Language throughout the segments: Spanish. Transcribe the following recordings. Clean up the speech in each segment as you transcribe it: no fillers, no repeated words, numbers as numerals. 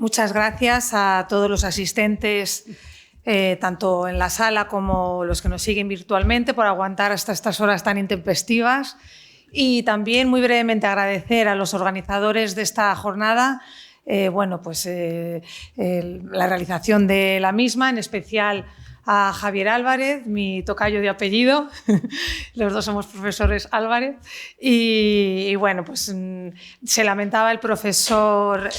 Muchas gracias a todos los asistentes, tanto en la sala como los que nos siguen virtualmente, por aguantar hasta estas horas tan intempestivas. Y también muy brevemente agradecer a los organizadores de esta jornada la realización de la misma, en especial a Javier Álvarez, mi tocayo de apellido. Los dos somos profesores Álvarez. Y bueno, pues se lamentaba el profesor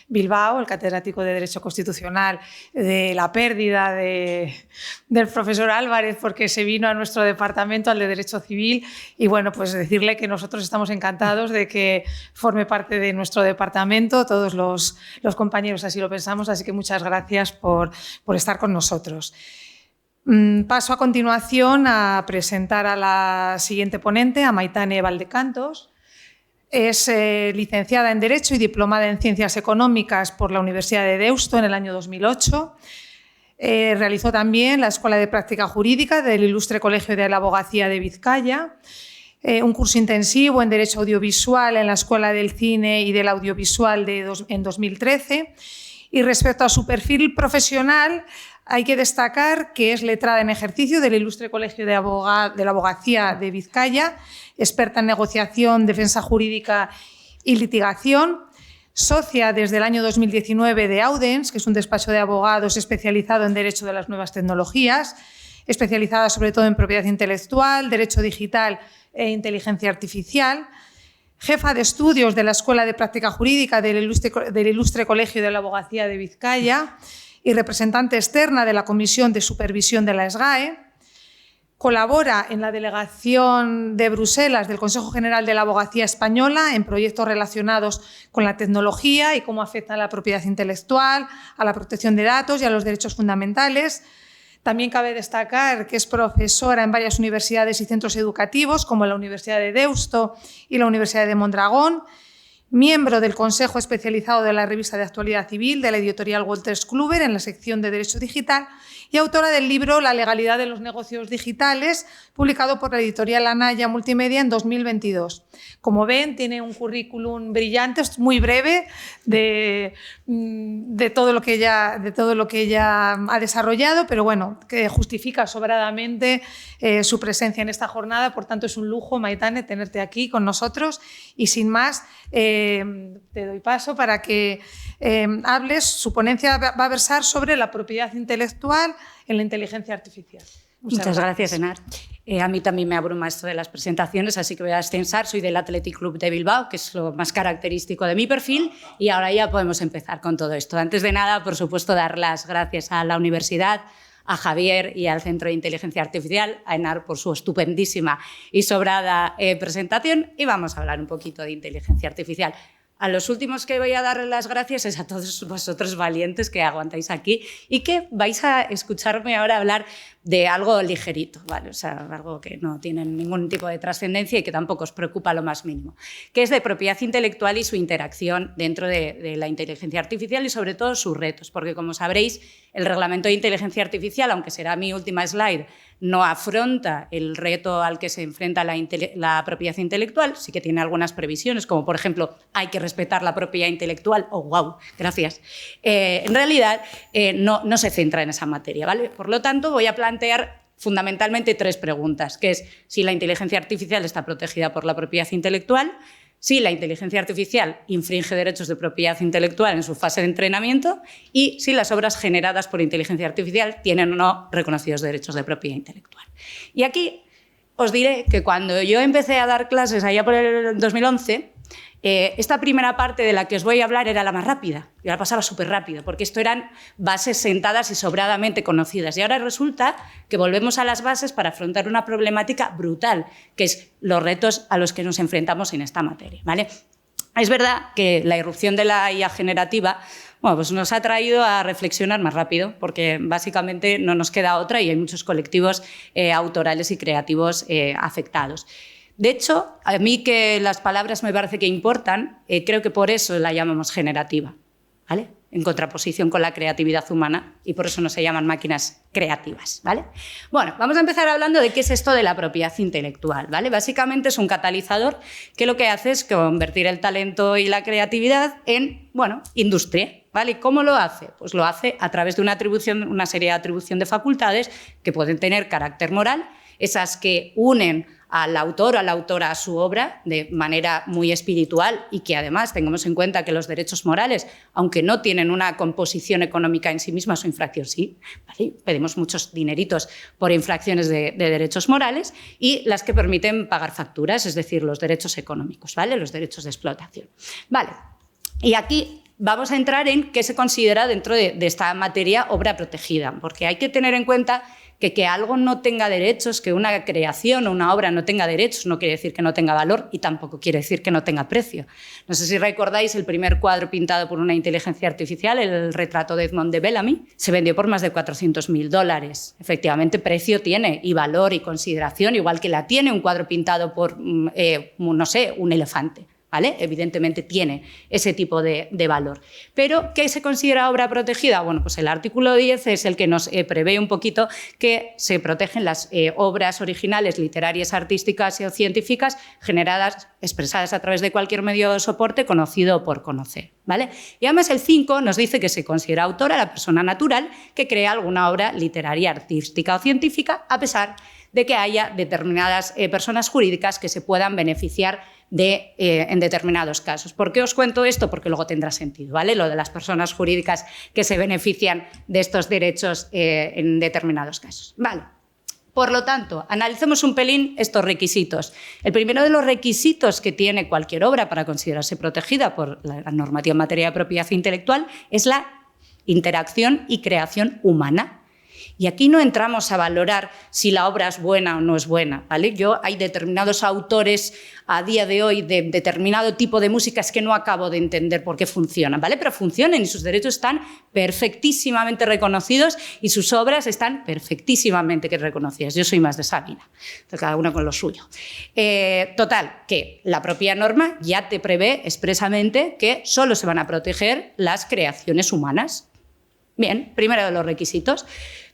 Bilbao, el catedrático de Derecho Constitucional, de la pérdida del profesor Álvarez, porque se vino a nuestro departamento, al de Derecho Civil. Y bueno, pues decirle que nosotros estamos encantados de que forme parte de nuestro departamento. Todos los compañeros así lo pensamos, así que muchas gracias por estar con nosotros. Paso a continuación a presentar a la siguiente ponente, a Maitane Valdecantos. Es licenciada en Derecho y diplomada en Ciencias Económicas por la Universidad de Deusto en el año 2008. Realizó también la Escuela de Práctica Jurídica del Ilustre Colegio de la Abogacía de Vizcaya, un curso intensivo en Derecho Audiovisual en la Escuela del Cine y del Audiovisual en 2013. Y respecto a su perfil profesional, hay que destacar que es letrada en ejercicio del Ilustre Colegio de la Abogacía de Vizcaya, experta en negociación, defensa jurídica y litigación, socia desde el año 2019 de Audens, que es un despacho de abogados especializado en Derecho de las Nuevas Tecnologías, especializada sobre todo en propiedad intelectual, derecho digital e inteligencia artificial, jefa de estudios de la Escuela de Práctica Jurídica del Ilustre Colegio de la Abogacía de Vizcaya y representante externa de la Comisión de Supervisión de la SGAE. Colabora en la Delegación de Bruselas del Consejo General de la Abogacía Española en proyectos relacionados con la tecnología y cómo afecta a la propiedad intelectual, a la protección de datos y a los derechos fundamentales. También cabe destacar que es profesora en varias universidades y centros educativos, como la Universidad de Deusto y la Universidad de Mondragón, miembro del Consejo Especializado de la Revista de Actualidad Civil de la editorial Wolters Kluwer en la sección de Derecho Digital y autora del libro La legalidad de los negocios digitales, publicado por la editorial Anaya Multimedia en 2022. Como ven, tiene un currículum brillante, es muy breve, de todo lo que ella ha desarrollado, pero bueno, que justifica sobradamente su presencia en esta jornada. Por tanto, es un lujo, Maitane, tenerte aquí con nosotros. Y sin más, te doy paso para que hables. Su ponencia va a versar sobre la propiedad intelectual en la inteligencia artificial. Muchas gracias, Enar. A mí también me abruma esto de las presentaciones, así que voy a extensar. Soy del Athletic Club de Bilbao, que es lo más característico de mi perfil, y ahora ya podemos empezar con todo esto. Antes de nada, por supuesto, dar las gracias a la universidad, a Javier y al Centro de Inteligencia Artificial, a Enar por su estupendísima y sobrada presentación, y vamos a hablar un poquito de inteligencia artificial. A los últimos que voy a dar las gracias es a todos vosotros valientes que aguantáis aquí y que vais a escucharme ahora hablar de algo ligerito, ¿vale? O sea, algo que no tiene ningún tipo de trascendencia y que tampoco os preocupa lo más mínimo, que es de propiedad intelectual y su interacción dentro de la inteligencia artificial y sobre todo sus retos, porque como sabréis, el reglamento de inteligencia artificial, aunque será mi última slide, no afronta el reto al que se enfrenta la propiedad intelectual, sí que tiene algunas previsiones, como por ejemplo, hay que respetar la propiedad intelectual, oh, wow, gracias. En realidad, no se centra en esa materia, ¿vale? Por lo tanto, voy a plantear fundamentalmente tres preguntas, que es si la inteligencia artificial está protegida por la propiedad intelectual, si la inteligencia artificial infringe derechos de propiedad intelectual en su fase de entrenamiento y si las obras generadas por inteligencia artificial tienen o no reconocidos derechos de propiedad intelectual. Y aquí os diré que cuando yo empecé a dar clases allá por el 2011, esta primera parte de la que os voy a hablar era la más rápida. Yo la pasaba súper rápido, porque esto eran bases sentadas y sobradamente conocidas. Y ahora resulta que volvemos a las bases para afrontar una problemática brutal, que es los retos a los que nos enfrentamos en esta materia, ¿vale? Es verdad que la irrupción de la IA generativa pues nos ha traído a reflexionar más rápido, porque básicamente no nos queda otra y hay muchos colectivos autorales y creativos afectados. De hecho, a mí que las palabras me parece que importan, creo que por eso la llamamos generativa, ¿vale? en contraposición con la creatividad humana, y por eso no se llaman máquinas creativas, ¿vale? Bueno, vamos a empezar hablando de qué es esto de la propiedad intelectual, ¿vale? Básicamente es un catalizador que lo que hace es convertir el talento y la creatividad en, bueno, industria, ¿vale? ¿Y cómo lo hace? Pues lo hace a través de una serie de atribución de facultades que pueden tener carácter moral, esas que unen al autor o a la autora a su obra de manera muy espiritual, y que además tengamos en cuenta que los derechos morales, aunque no tienen una composición económica en sí misma, su infracción sí, ¿vale? Pedimos muchos dineritos por infracciones de derechos morales, y las que permiten pagar facturas, es decir, los derechos económicos, ¿vale? Los derechos de explotación. Vale. Y aquí vamos a entrar en qué se considera dentro de esta materia obra protegida, porque hay que tener en cuenta que algo no tenga derechos, que una creación o una obra no tenga derechos, no quiere decir que no tenga valor, y tampoco quiere decir que no tenga precio. No sé si recordáis el primer cuadro pintado por una inteligencia artificial, el retrato de Edmond de Bellamy, se vendió por más de $400.000. Efectivamente, precio tiene, y valor y consideración, igual que la tiene un cuadro pintado por, no sé, un elefante, ¿vale? Evidentemente tiene ese tipo de valor. Pero, ¿qué se considera obra protegida? Bueno, pues el artículo 10 es el que nos prevé un poquito que se protegen las obras originales, literarias, artísticas o científicas generadas, expresadas a través de cualquier medio de soporte conocido o por conocer, ¿vale? Y además el 5 nos dice que se considera autora la persona natural que crea alguna obra literaria, artística o científica, a pesar de que haya determinadas personas jurídicas que se puedan beneficiar en determinados casos. ¿Por qué os cuento esto? Porque luego tendrá sentido, ¿vale? Lo de las personas jurídicas que se benefician de estos derechos en determinados casos. Vale. Por lo tanto, analicemos un pelín estos requisitos. El primero de los requisitos que tiene cualquier obra para considerarse protegida por la normativa en materia de propiedad intelectual es la interacción y creación humana. Y aquí no entramos a valorar si la obra es buena o no es buena, ¿vale? Hay determinados autores a día de hoy de determinado tipo de músicas que no acabo de entender por qué funcionan, ¿vale? Pero funcionan y sus derechos están perfectísimamente reconocidos y sus obras están perfectísimamente reconocidas. Yo soy más de Sabina, cada uno con lo suyo. Total, que la propia norma ya te prevé expresamente que solo se van a proteger las creaciones humanas. Bien, primero de los requisitos.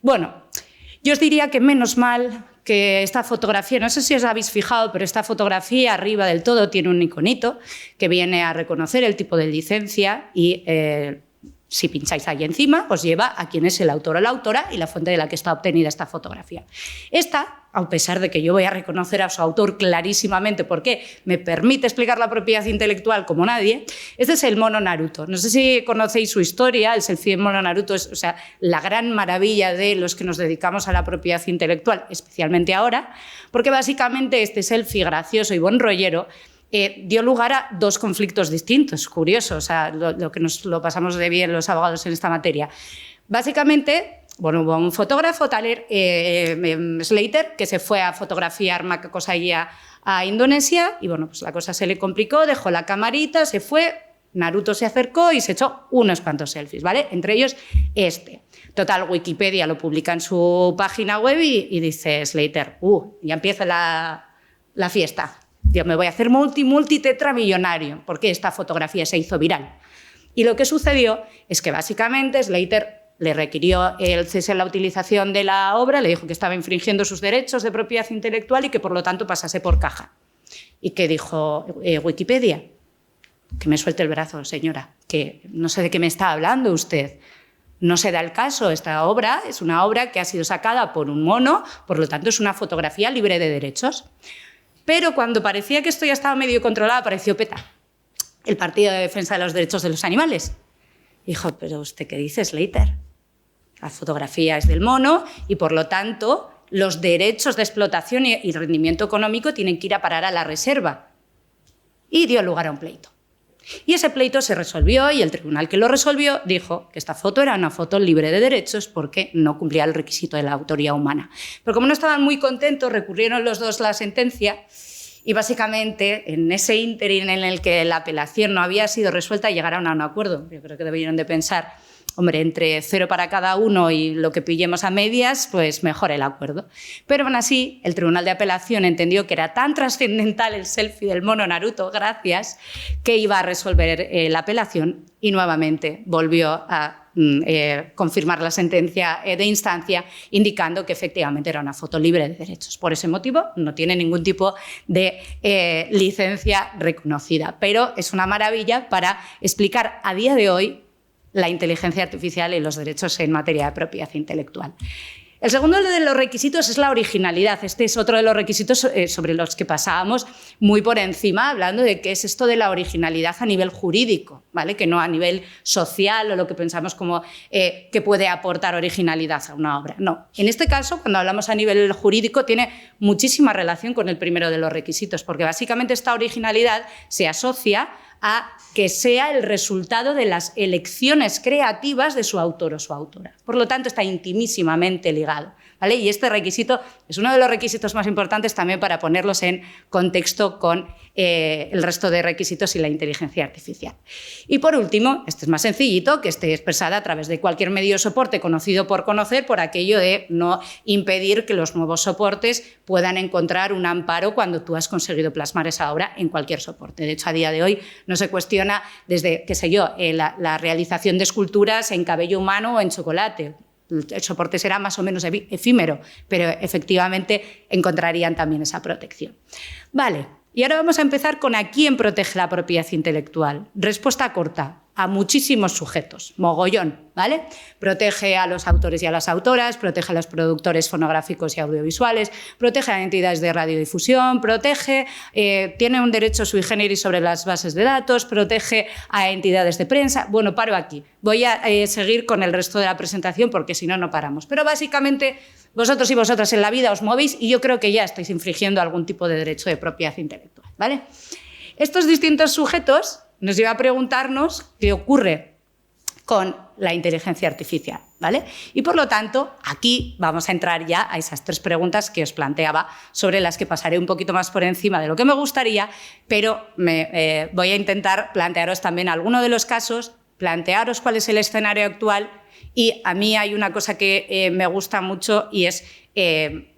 Bueno, yo os diría que menos mal que esta fotografía, no sé si os habéis fijado, pero esta fotografía arriba del todo tiene un iconito que viene a reconocer el tipo de licencia y si pincháis ahí encima, os lleva a quién es el autor o la autora y la fuente de la que está obtenida esta fotografía. Esta, a pesar de que yo voy a reconocer a su autor clarísimamente porque me permite explicar la propiedad intelectual como nadie, este es el mono Naruto. No sé si conocéis su historia, el selfie del mono Naruto es, la gran maravilla de los que nos dedicamos a la propiedad intelectual, especialmente ahora, porque básicamente este selfie gracioso y buen rollero dio lugar a dos conflictos distintos, curiosos, lo que nos lo pasamos de bien los abogados en esta materia. Básicamente, bueno, hubo un fotógrafo, Slater, que se fue a fotografiar macacos allí a Indonesia y bueno, pues la cosa se le complicó, dejó la camarita, se fue, Naruto se acercó y se echó unos cuantos selfies, ¿vale? Entre ellos este. Total, Wikipedia lo publica en su página web y dice Slater, ya empieza la fiesta. Yo me voy a hacer multitetramillonario porque esta fotografía se hizo viral. Y lo que sucedió es que básicamente Slater le requirió el cese en la utilización de la obra, le dijo que estaba infringiendo sus derechos de propiedad intelectual y que por lo tanto pasase por caja. ¿Y qué dijo Wikipedia? Que me suelte el brazo, señora, que no sé de qué me está hablando usted. No se da el caso, esta obra es una obra que ha sido sacada por un mono, por lo tanto es una fotografía libre de derechos. Pero cuando parecía que esto ya estaba medio controlado, apareció PETA, el Partido de Defensa de los Derechos de los Animales. Dijo, pero ¿usted qué dice, Slater? La fotografía es del mono y, por lo tanto, los derechos de explotación y rendimiento económico tienen que ir a parar a la reserva. Y dio lugar a un pleito. Y ese pleito se resolvió y el tribunal que lo resolvió dijo que esta foto era una foto libre de derechos porque no cumplía el requisito de la autoría humana. Pero como no estaban muy contentos, recurrieron los dos a la sentencia y básicamente en ese ínterin en el que la apelación no había sido resuelta llegaron a un acuerdo. Yo creo que debieron de pensar hombre, entre 0 para cada uno y lo que pillemos a medias, pues mejor el acuerdo. Pero aún así, el Tribunal de Apelación entendió que era tan trascendental el selfie del mono Naruto, gracias, que iba a resolver la apelación y nuevamente volvió a confirmar la sentencia de instancia, indicando que efectivamente era una foto libre de derechos. Por ese motivo no tiene ningún tipo de licencia reconocida, pero es una maravilla para explicar a día de hoy la inteligencia artificial y los derechos en materia de propiedad intelectual. El segundo de los requisitos es la originalidad. Este es otro de los requisitos sobre los que pasábamos muy por encima, hablando de qué es esto de la originalidad a nivel jurídico, ¿vale? Que no a nivel social o lo que pensamos como que puede aportar originalidad a una obra. No. En este caso, cuando hablamos a nivel jurídico, tiene muchísima relación con el primero de los requisitos, porque básicamente esta originalidad se asocia a que sea el resultado de las elecciones creativas de su autor o su autora. Por lo tanto, está intimísimamente ligado, ¿vale? Y este requisito es uno de los requisitos más importantes también para ponerlos en contexto con el resto de requisitos y la inteligencia artificial. Y por último, este es más sencillito, que esté expresada a través de cualquier medio de soporte conocido por conocer, por aquello de no impedir que los nuevos soportes puedan encontrar un amparo cuando tú has conseguido plasmar esa obra en cualquier soporte. De hecho, a día de hoy no se cuestiona desde, qué sé yo, la realización de esculturas en cabello humano o en chocolate. El soporte será más o menos efímero, pero efectivamente encontrarían también esa protección. Vale, y ahora vamos a empezar con a quién protege la propiedad intelectual. Respuesta corta. A muchísimos sujetos, mogollón, ¿vale? Protege a los autores y a las autoras, protege a los productores fonográficos y audiovisuales, protege a entidades de radiodifusión, tiene un derecho sui generis sobre las bases de datos, protege a entidades de prensa. Bueno, paro aquí. Voy a seguir con el resto de la presentación porque si no, no paramos. Pero básicamente vosotros y vosotras en la vida os movéis y yo creo que ya estáis infringiendo algún tipo de derecho de propiedad intelectual, ¿vale? Estos distintos sujetos nos lleva a preguntarnos qué ocurre con la inteligencia artificial, ¿vale? Y por lo tanto, aquí vamos a entrar ya a esas 3 preguntas que os planteaba, sobre las que pasaré un poquito más por encima de lo que me gustaría, pero voy a intentar plantearos también alguno de los casos, plantearos cuál es el escenario actual y a mí hay una cosa que me gusta mucho y es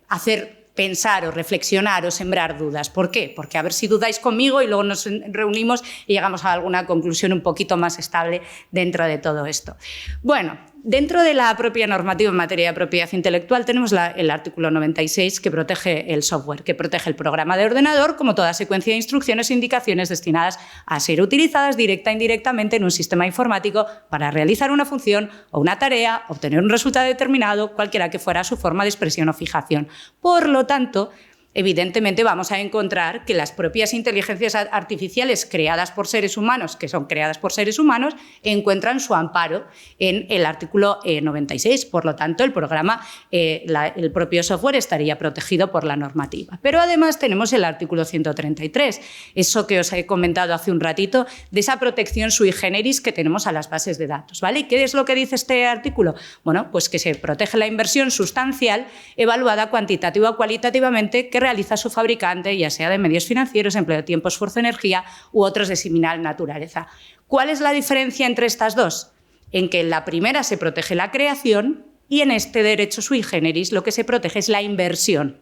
hacer pensar o reflexionar o sembrar dudas. ¿Por qué? Porque a ver si dudáis conmigo y luego nos reunimos y llegamos a alguna conclusión un poquito más estable dentro de todo esto. Bueno, dentro de la propia normativa en materia de propiedad intelectual tenemos el artículo 96 que protege el software, que protege el programa de ordenador como toda secuencia de instrucciones e indicaciones destinadas a ser utilizadas directa e indirectamente en un sistema informático para realizar una función o una tarea, obtener un resultado determinado, cualquiera que fuera su forma de expresión o fijación. Por lo tanto, evidentemente vamos a encontrar que las propias inteligencias artificiales creadas por seres humanos, que son creadas por seres humanos, encuentran su amparo en el artículo 96. Por lo tanto, el programa, el propio software estaría protegido por la normativa. Pero además tenemos el artículo 133, eso que os he comentado hace un ratito, de esa protección sui generis que tenemos a las bases de datos, ¿vale? ¿Qué es lo que dice este artículo? Bueno, pues que se protege la inversión sustancial evaluada cuantitativa o cualitativamente que realiza su fabricante, ya sea de medios financieros, empleo de tiempo, esfuerzo, energía u otros de similar naturaleza. ¿Cuál es la diferencia entre estas dos? En que en la primera se protege la creación y en este derecho sui generis lo que se protege es la inversión.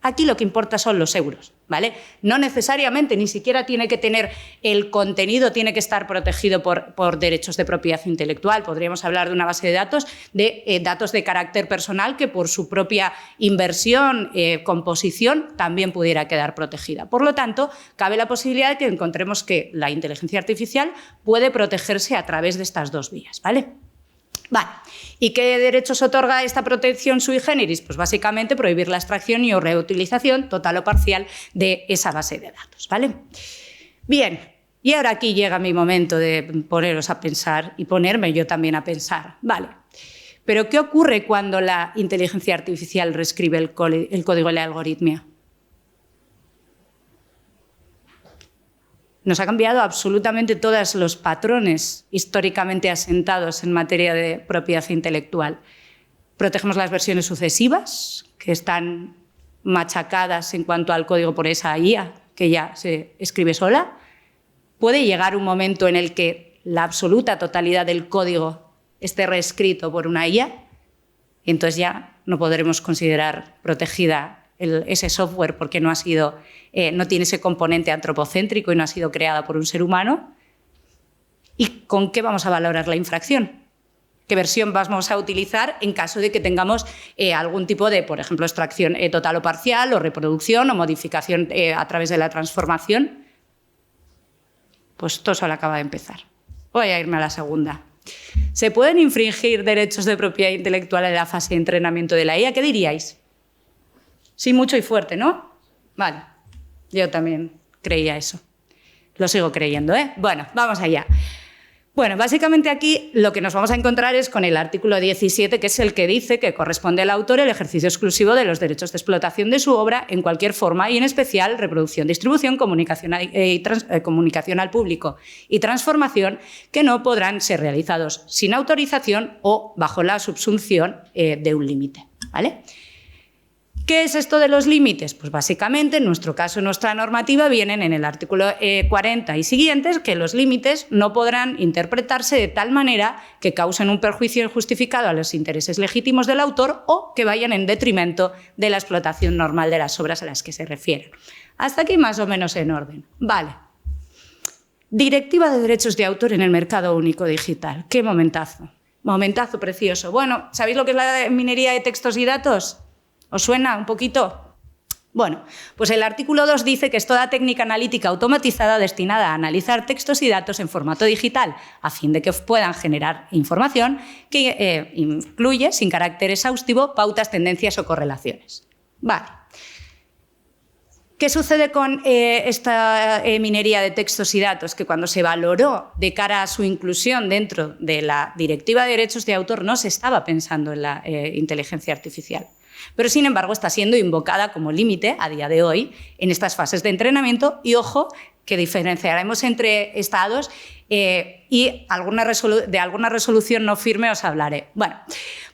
Aquí lo que importa son los euros, ¿vale? No necesariamente, ni siquiera tiene que tener el contenido, tiene que estar protegido por derechos de propiedad intelectual. Podríamos hablar de una base de datos de carácter personal que por su propia inversión, composición, también pudiera quedar protegida. Por lo tanto, cabe la posibilidad de que encontremos que la inteligencia artificial puede protegerse a través de estas dos vías, ¿vale? Vale. ¿Y qué derechos otorga esta protección sui generis? Pues básicamente prohibir la extracción y o reutilización total o parcial de esa base de datos, ¿vale? Bien, y ahora aquí llega mi momento de poneros a pensar y ponerme yo también a pensar, ¿vale? Pero ¿qué ocurre cuando la inteligencia artificial reescribe el código de la algoritmia? Nos ha cambiado absolutamente todos los patrones históricamente asentados en materia de propiedad intelectual. Protegemos las versiones sucesivas, que están machacadas en cuanto al código por esa IA, que ya se escribe sola. Puede llegar un momento en el que la absoluta totalidad del código esté reescrito por una IA, y entonces ya no podremos considerar protegida ese software porque no tiene ese componente antropocéntrico y no ha sido creada por un ser humano. ¿Y con qué vamos a valorar la infracción? ¿Qué versión vamos a utilizar en caso de que tengamos algún tipo de, por ejemplo, extracción total o parcial, o reproducción o modificación a través de la transformación? Pues esto solo acaba de empezar. Voy a irme a la segunda. ¿Se pueden infringir derechos de propiedad intelectual en la fase de entrenamiento de la IA? ¿Qué diríais? Sí, mucho y fuerte, ¿no? Vale, yo también creía eso. Lo sigo creyendo, ¿eh? Bueno, vamos allá. Bueno, básicamente aquí lo que nos vamos a encontrar es con el artículo 17, que es el que dice que corresponde al autor el ejercicio exclusivo de los derechos de explotación de su obra en cualquier forma y en especial reproducción, distribución, comunicación al público y transformación que no podrán ser realizados sin autorización o bajo la subsunción de un límite, ¿vale? ¿Qué es esto de los límites? Pues básicamente, en nuestro caso, en nuestra normativa, vienen en el artículo 40 y siguientes que los límites no podrán interpretarse de tal manera que causen un perjuicio injustificado a los intereses legítimos del autor o que vayan en detrimento de la explotación normal de las obras a las que se refieren. Hasta aquí más o menos en orden. Vale. Directiva de derechos de autor en el mercado único digital. ¡Qué momentazo! Momentazo precioso. Bueno, ¿sabéis lo que es la minería de textos y datos? ¿Os suena un poquito? Bueno, pues el artículo 2 dice que es toda técnica analítica automatizada destinada a analizar textos y datos en formato digital a fin de que puedan generar información que incluye, sin carácter exhaustivo, pautas, tendencias o correlaciones. Vale. ¿Qué sucede con esta minería de textos y datos? Que cuando se valoró de cara a su inclusión dentro de la Directiva de Derechos de Autor no se estaba pensando en la inteligencia artificial. Pero, sin embargo, está siendo invocada como límite a día de hoy en estas fases de entrenamiento y, ojo, que diferenciaremos entre estados y de alguna resolución no firme os hablaré. Bueno,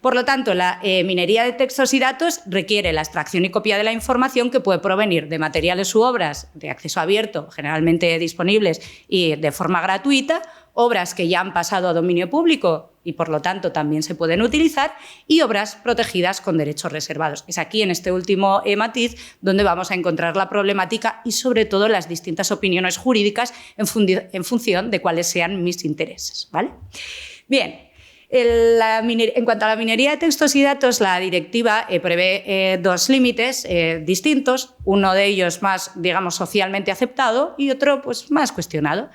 por lo tanto, la minería de textos y datos requiere la extracción y copia de la información que puede provenir de materiales u obras de acceso abierto, generalmente disponibles y de forma gratuita, obras que ya han pasado a dominio público y, por lo tanto, también se pueden utilizar, y obras protegidas con derechos reservados. Es aquí, en este último matiz, donde vamos a encontrar la problemática y, sobre todo, las distintas opiniones jurídicas en función de cuáles sean mis intereses, ¿vale? Bien. En cuanto a la minería de textos y datos, la directiva prevé dos límites distintos, uno de ellos más, digamos, socialmente aceptado y otro pues, más cuestionado.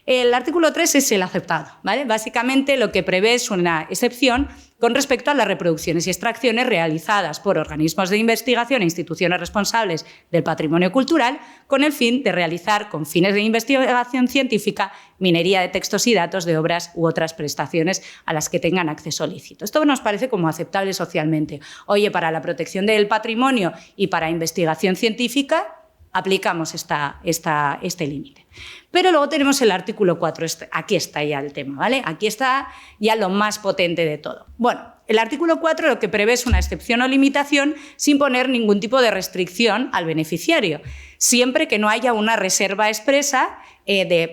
El artículo 3 es el aceptado, ¿vale? Básicamente lo que prevé es una excepción con respecto a las reproducciones y extracciones realizadas por organismos de investigación e instituciones responsables del patrimonio cultural con el fin de realizar, con fines de investigación científica, minería de textos y datos de obras u otras prestaciones a las que tengan acceso lícito. Esto nos parece como aceptable socialmente. Oye, para la protección del patrimonio y para investigación científica aplicamos este límite. Pero luego tenemos el artículo 4, aquí está ya el tema, ¿vale? Aquí está ya lo más potente de todo. Bueno, el artículo 4 lo que prevé es una excepción o limitación sin poner ningún tipo de restricción al beneficiario, siempre que no haya una reserva expresa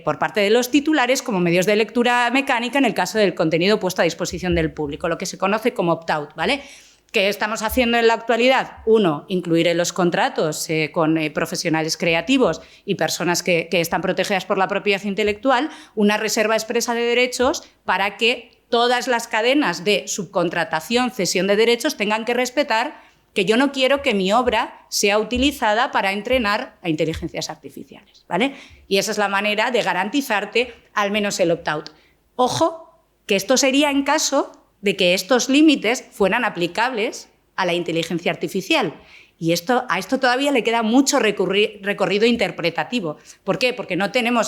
por parte de los titulares como medios de lectura mecánica en el caso del contenido puesto a disposición del público, lo que se conoce como opt-out, ¿vale? ¿Qué estamos haciendo en la actualidad? Uno, incluir en los contratos con profesionales creativos y personas que están protegidas por la propiedad intelectual una reserva expresa de derechos para que todas las cadenas de subcontratación, cesión de derechos tengan que respetar que yo no quiero que mi obra sea utilizada para entrenar a inteligencias artificiales, ¿vale? Y esa es la manera de garantizarte al menos el opt-out. Ojo, que esto sería en caso de que estos límites fueran aplicables a la inteligencia artificial. Y a esto todavía le queda mucho recorrido interpretativo. ¿Por qué? Porque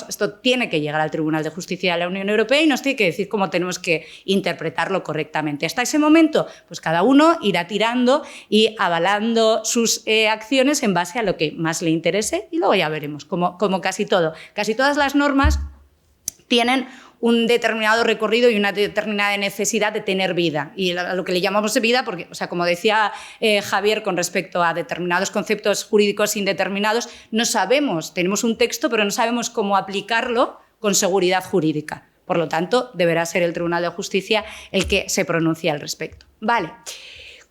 esto tiene que llegar al Tribunal de Justicia de la Unión Europea y nos tiene que decir cómo tenemos que interpretarlo correctamente. Hasta ese momento, pues cada uno irá tirando y avalando sus acciones en base a lo que más le interese y luego ya veremos, como casi todo. Casi todas las normas tienen un determinado recorrido y una determinada necesidad de tener vida. Y lo que le llamamos vida, porque, o sea, como decía Javier con respecto a determinados conceptos jurídicos indeterminados, no sabemos, tenemos un texto, pero no sabemos cómo aplicarlo con seguridad jurídica. Por lo tanto, deberá ser el Tribunal de Justicia el que se pronuncie al respecto. Vale.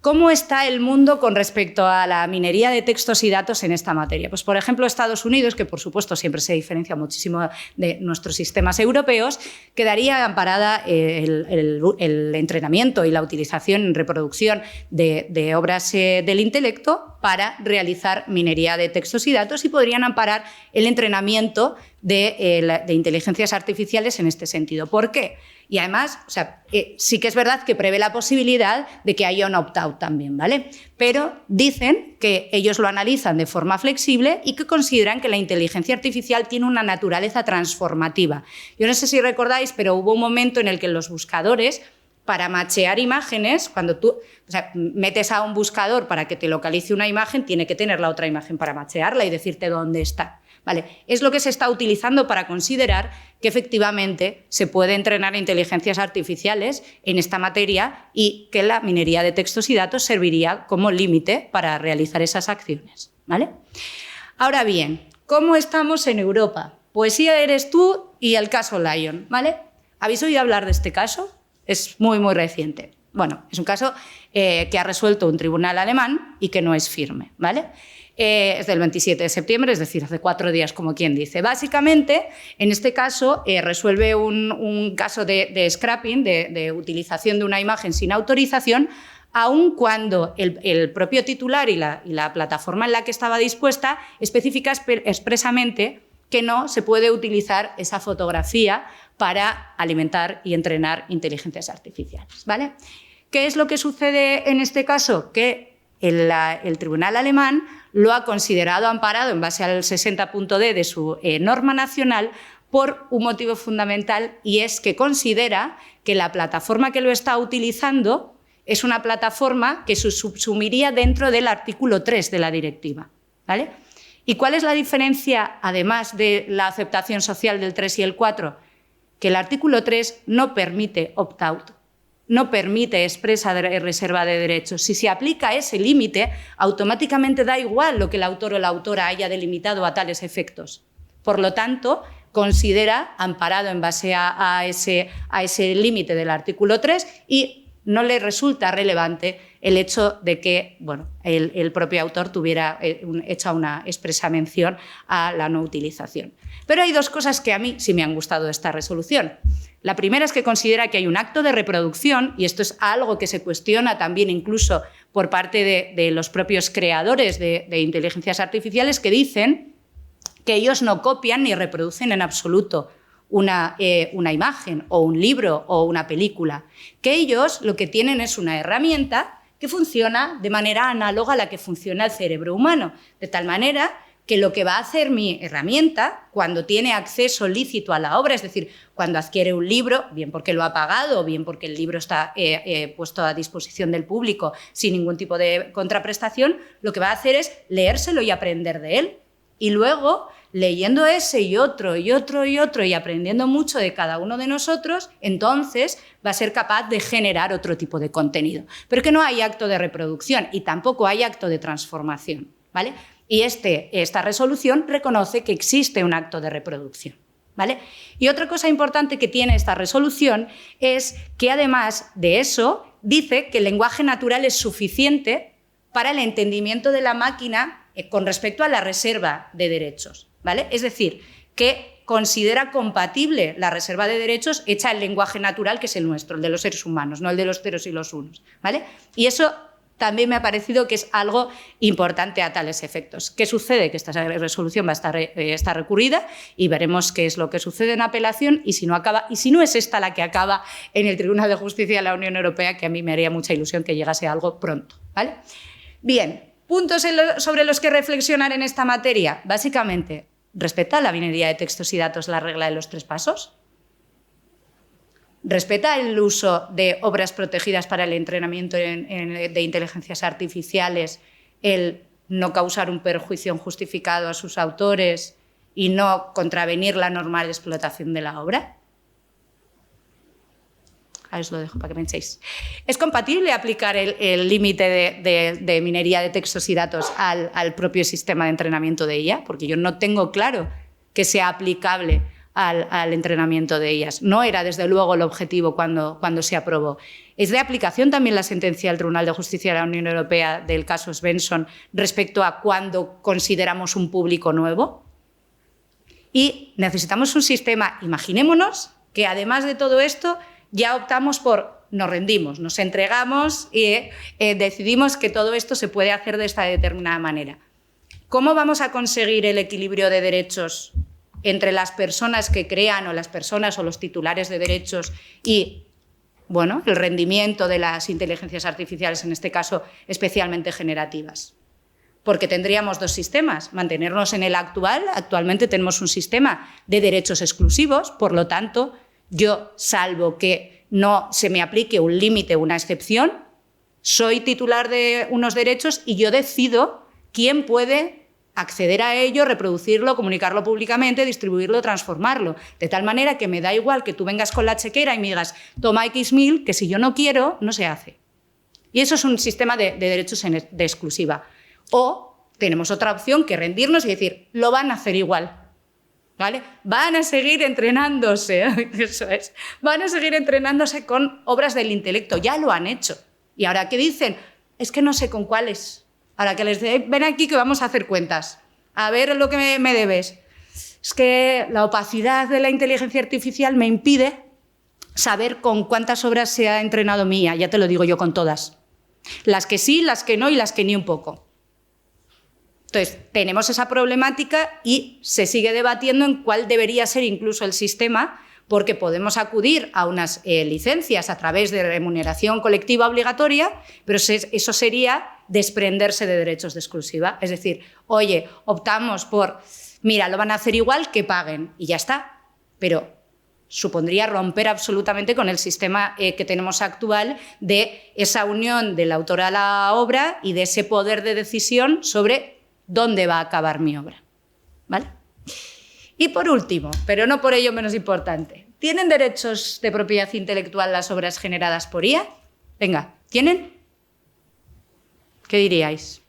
¿Cómo está el mundo con respecto a la minería de textos y datos en esta materia? Pues, por ejemplo, Estados Unidos, que por supuesto siempre se diferencia muchísimo de nuestros sistemas europeos, quedaría amparada el entrenamiento y la utilización en reproducción de obras del intelecto para realizar minería de textos y datos, y podrían amparar el entrenamiento de inteligencias artificiales en este sentido. ¿Por qué? Y además, sí que es verdad que prevé la posibilidad de que haya un opt-out también, ¿vale? Pero dicen que ellos lo analizan de forma flexible y que consideran que la inteligencia artificial tiene una naturaleza transformativa. Yo no sé si recordáis, pero hubo un momento en el que los buscadores, para machear imágenes, cuando tú metes a un buscador para que te localice una imagen, tiene que tener la otra imagen para machearla y decirte dónde está. Vale, es lo que se está utilizando para considerar que efectivamente se puede entrenar inteligencias artificiales en esta materia y que la minería de textos y datos serviría como límite para realizar esas acciones. ¿Vale? Ahora bien, ¿cómo estamos en Europa? Poesía eres tú y el caso Lyon. ¿Vale? ¿Habéis oído hablar de este caso? Es muy, muy reciente. Bueno, es un caso que ha resuelto un tribunal alemán y que no es firme. ¿Vale? Es del 27 de septiembre, es decir, hace 4 días, como quien dice. Básicamente, en este caso, resuelve un caso de scrapping, de utilización de una imagen sin autorización, aun cuando el propio titular y la plataforma en la que estaba dispuesta especifica expresamente que no se puede utilizar esa fotografía para alimentar y entrenar inteligencias artificiales. ¿Vale? ¿Qué es lo que sucede en este caso? Que el tribunal alemán lo ha considerado amparado en base al 60.d de su norma nacional por un motivo fundamental, y es que considera que la plataforma que lo está utilizando es una plataforma que se subsumiría dentro del artículo 3 de la directiva. ¿Vale? ¿Y cuál es la diferencia, además de la aceptación social del 3 y el 4? Que el artículo 3 no permite opt-out, no permite expresa reserva de derechos. Si se aplica ese límite, automáticamente da igual lo que el autor o la autora haya delimitado a tales efectos. Por lo tanto, considera amparado en base a ese límite del artículo 3 y no le resulta relevante el hecho de que el propio autor tuviera hecha una expresa mención a la no utilización. Pero hay 2 cosas que a mí sí me han gustado de esta resolución. La primera es que considera que hay un acto de reproducción, y esto es algo que se cuestiona también incluso por parte de los propios creadores de inteligencias artificiales, que dicen que ellos no copian ni reproducen en absoluto una imagen o un libro o una película, que ellos lo que tienen es una herramienta que funciona de manera análoga a la que funciona el cerebro humano, de tal manera que lo que va a hacer mi herramienta cuando tiene acceso lícito a la obra, es decir, cuando adquiere un libro, bien porque lo ha pagado o bien porque el libro está puesto a disposición del público sin ningún tipo de contraprestación, lo que va a hacer es leérselo y aprender de él. Y luego, leyendo ese y otro y otro y otro y aprendiendo mucho de cada uno de nosotros, entonces va a ser capaz de generar otro tipo de contenido. Pero que no hay acto de reproducción y tampoco hay acto de transformación, ¿vale? Y esta resolución reconoce que existe un acto de reproducción, ¿vale? Y otra cosa importante que tiene esta resolución es que, además de eso, dice que el lenguaje natural es suficiente para el entendimiento de la máquina con respecto a la reserva de derechos, ¿vale? Es decir, que considera compatible la reserva de derechos hecha en lenguaje natural, que es el nuestro, el de los seres humanos, no el de los ceros y los unos, ¿vale? Y eso también me ha parecido que es algo importante a tales efectos. ¿Qué sucede? Que esta resolución va a estar recurrida y veremos qué es lo que sucede en apelación, y si no es esta la que acaba en el Tribunal de Justicia de la Unión Europea, que a mí me haría mucha ilusión que llegase algo pronto, ¿vale? Bien, puntos sobre los que reflexionar en esta materia. Básicamente, ¿respeta la minería de textos y datos la regla de los 3 pasos? ¿Respeta el uso de obras protegidas para el entrenamiento de inteligencias artificiales, el no causar un perjuicio injustificado a sus autores y no contravenir la normal explotación de la obra? Ahí os lo dejo para que penséis. ¿Es compatible aplicar el límite de minería de textos y datos al propio sistema de entrenamiento de IA? Porque yo no tengo claro que sea aplicable al entrenamiento de ellas. No era, desde luego, el objetivo cuando se aprobó. ¿Es de aplicación también la sentencia del Tribunal de Justicia de la Unión Europea del caso Svensson respecto a cuando consideramos un público nuevo? Y necesitamos un sistema, imaginémonos, que además de todo esto ya optamos por, nos rendimos, nos entregamos y decidimos que todo esto se puede hacer de esta determinada manera. ¿Cómo vamos a conseguir el equilibrio de derechos entre las personas que crean o las personas o los titulares de derechos y, bueno, el rendimiento de las inteligencias artificiales, en este caso especialmente generativas? Porque tendríamos dos sistemas, mantenernos en el actual. Actualmente tenemos un sistema de derechos exclusivos, por lo tanto, yo, salvo que no se me aplique un límite, una excepción, soy titular de unos derechos y yo decido quién puede acceder a ello, reproducirlo, comunicarlo públicamente, distribuirlo, transformarlo. De tal manera que me da igual que tú vengas con la chequera y me digas, toma X mil, que si yo no quiero, no se hace. Y eso es un sistema de derechos de exclusiva. O tenemos otra opción que rendirnos y decir, lo van a hacer igual. ¿Vale? Van a seguir entrenándose, eso es, van a seguir entrenándose con obras del intelecto, ya lo han hecho. ¿Y ahora qué dicen? Es que no sé con cuáles. Ahora que les dé, ven aquí que vamos a hacer cuentas, a ver lo que me debes. Es que la opacidad de la inteligencia artificial me impide saber con cuántas obras se ha entrenado mía, ya te lo digo yo, con todas. Las que sí, las que no y las que ni un poco. Entonces, tenemos esa problemática y se sigue debatiendo en cuál debería ser incluso el sistema, porque podemos acudir a unas licencias a través de remuneración colectiva obligatoria, pero eso sería desprenderse de derechos de exclusiva. Es decir, oye, optamos por, mira, lo van a hacer igual, que paguen, y ya está. Pero supondría romper absolutamente con el sistema que tenemos actual de esa unión del autor a la obra y de ese poder de decisión sobre dónde va a acabar mi obra. ¿Vale? Y por último, pero no por ello menos importante, ¿tienen derechos de propiedad intelectual las obras generadas por IA? Venga, ¿tienen? ¿Qué diríais?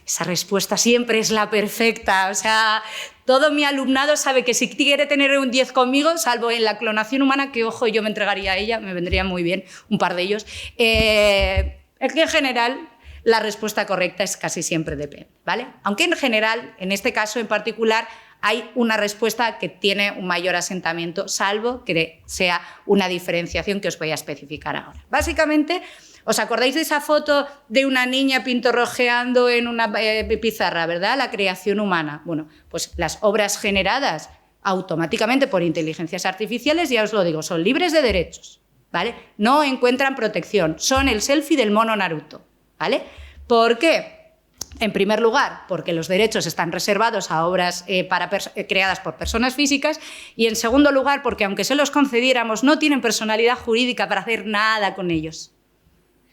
Esa respuesta siempre es la perfecta. O sea, todo mi alumnado sabe que si quiere tener un 10 conmigo, salvo en la clonación humana, que ojo, yo me entregaría a ella, me vendría muy bien un par de ellos, es que en general la respuesta correcta es casi siempre depende, ¿vale? Aunque en general, en este caso en particular, hay una respuesta que tiene un mayor asentamiento, salvo que sea una diferenciación que os voy a especificar ahora. Básicamente, ¿os acordáis de esa foto de una niña pintorrojeando en una pizarra, verdad? La creación humana. Bueno, pues las obras generadas automáticamente por inteligencias artificiales, ya os lo digo, son libres de derechos, ¿vale? No encuentran protección, son el selfie del mono Naruto, ¿vale? ¿Por qué? En primer lugar, porque los derechos están reservados a obras creadas por personas físicas, y en segundo lugar, porque aunque se los concediéramos, no tienen personalidad jurídica para hacer nada con ellos,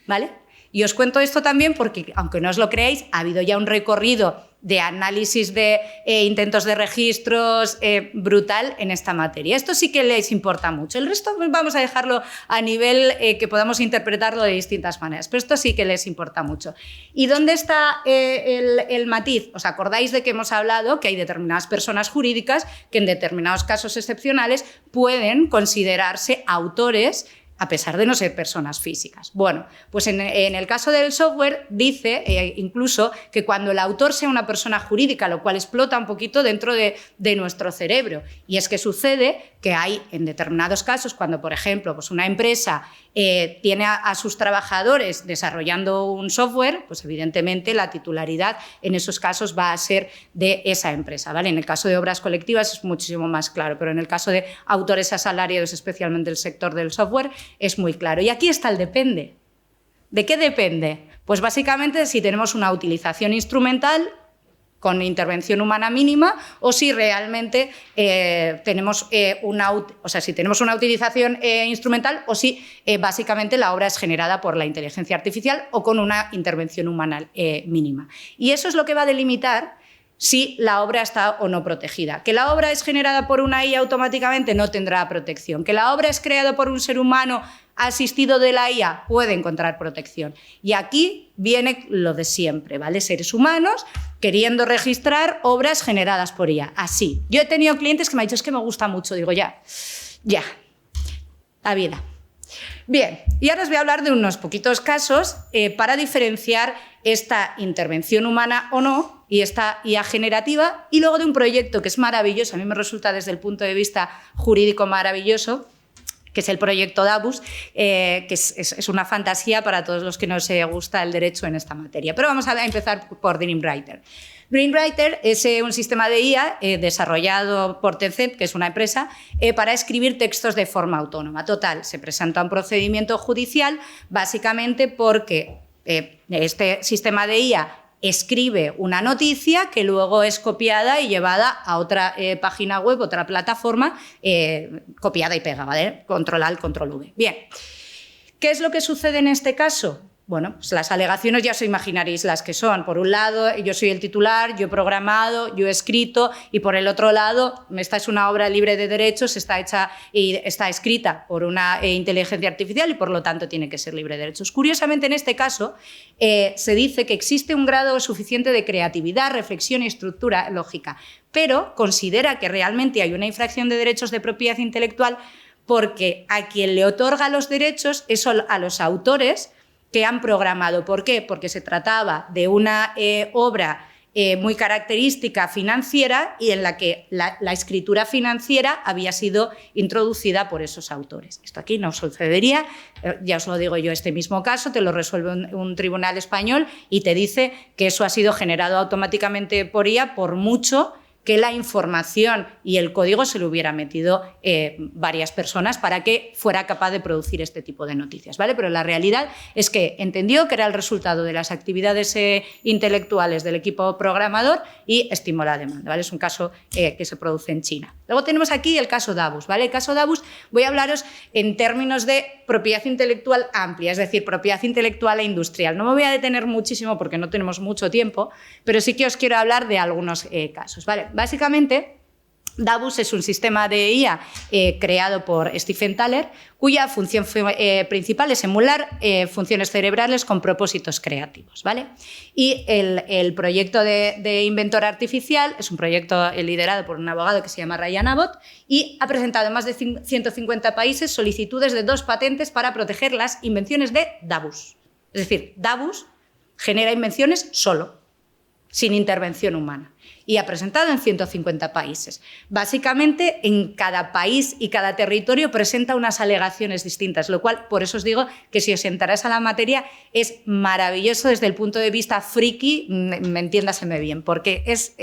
¿vale? Y os cuento esto también porque, aunque no os lo creáis, ha habido ya un recorrido de análisis de intentos de registros brutal en esta materia. Esto sí que les importa mucho. El resto vamos a dejarlo a nivel que podamos interpretarlo de distintas maneras, pero esto sí que les importa mucho. ¿Y dónde está el matiz? ¿Os acordáis de que hemos hablado que hay determinadas personas jurídicas que en determinados casos excepcionales pueden considerarse autores a pesar de no ser personas físicas? Bueno, pues en el caso del software dice incluso que cuando el autor sea una persona jurídica, lo cual explota un poquito dentro de nuestro cerebro, y es que sucede que hay en determinados casos, cuando por ejemplo pues una empresa tiene a sus trabajadores desarrollando un software, pues evidentemente la titularidad en esos casos va a ser de esa empresa, ¿vale? En el caso de obras colectivas es muchísimo más claro, pero en el caso de autores asalariados, especialmente el sector del software, es muy claro. Y aquí está el depende. ¿De qué depende? Pues básicamente si tenemos una utilización instrumental con intervención humana mínima, o si realmente tenemos si tenemos una utilización instrumental, o si básicamente la obra es generada por la inteligencia artificial o con una intervención humana mínima. Y eso es lo que va a delimitar si la obra está o no protegida. Que la obra es generada por una IA automáticamente no tendrá protección. Que la obra es creada por un ser humano asistido de la IA puede encontrar protección. Y aquí viene lo de siempre, ¿vale? Seres humanos queriendo registrar obras generadas por IA. Así. Yo he tenido clientes que me han dicho, es que me gusta mucho. Digo, ya, la vida. Bien, y ahora os voy a hablar de unos poquitos casos para diferenciar esta intervención humana o no y esta IA generativa, y luego de un proyecto que es maravilloso, a mí me resulta desde el punto de vista jurídico maravilloso, que es el proyecto DABUS, que es una fantasía para todos los que nos gusta el derecho en esta materia. Pero vamos a empezar por DreamWriter. DreamWriter es un sistema de IA desarrollado por Tencent, que es una empresa, para escribir textos de forma autónoma. Total, se presenta un procedimiento judicial básicamente porque este sistema de IA escribe una noticia que luego es copiada y llevada a otra página web, otra plataforma, copiada y pegada, ¿vale? Control-Alt, Control-V. Bien, ¿qué es lo que sucede en este caso? Bueno, pues las alegaciones ya os imaginaréis las que son. Por un lado, yo soy el titular, yo he programado, yo he escrito, y por el otro lado, esta es una obra libre de derechos, está hecha y está escrita por una inteligencia artificial y por lo tanto tiene que ser libre de derechos. Curiosamente, en este caso, se dice que existe un grado suficiente de creatividad, reflexión y estructura lógica, pero considera que realmente hay una infracción de derechos de propiedad intelectual porque a quien le otorga los derechos es a los autores que han programado. ¿Por qué? Porque se trataba de una obra muy característica financiera y en la que la escritura financiera había sido introducida por esos autores. Esto aquí no sucedería, ya os lo digo yo, este mismo caso te lo resuelve un tribunal español y te dice que eso ha sido generado automáticamente por IA, por mucho que la información y el código se lo hubiera metido varias personas para que fuera capaz de producir este tipo de noticias, ¿vale? Pero la realidad es que entendió que era el resultado de las actividades intelectuales del equipo programador y estimó la demanda, ¿vale? Es un caso que se produce en China. Luego tenemos aquí el caso DABUS, ¿vale? El caso DABUS voy a hablaros en términos de propiedad intelectual amplia, es decir, propiedad intelectual e industrial. No me voy a detener muchísimo porque no tenemos mucho tiempo, pero sí que os quiero hablar de algunos casos, ¿vale? Básicamente, DABUS es un sistema de IA creado por Stephen Thaler, cuya función principal es emular funciones cerebrales con propósitos creativos, ¿vale? Y el proyecto de inventor artificial es un proyecto liderado por un abogado que se llama Ryan Abbott y ha presentado en más de 150 países solicitudes de 2 patentes para proteger las invenciones de DABUS. Es decir, DABUS genera invenciones solo, sin intervención humana. Y ha presentado en 150 países. Básicamente, en cada país y cada territorio presenta unas alegaciones distintas, lo cual, por eso os digo que si os interesa la materia, es maravilloso desde el punto de vista friki, entiéndaseme bien, porque es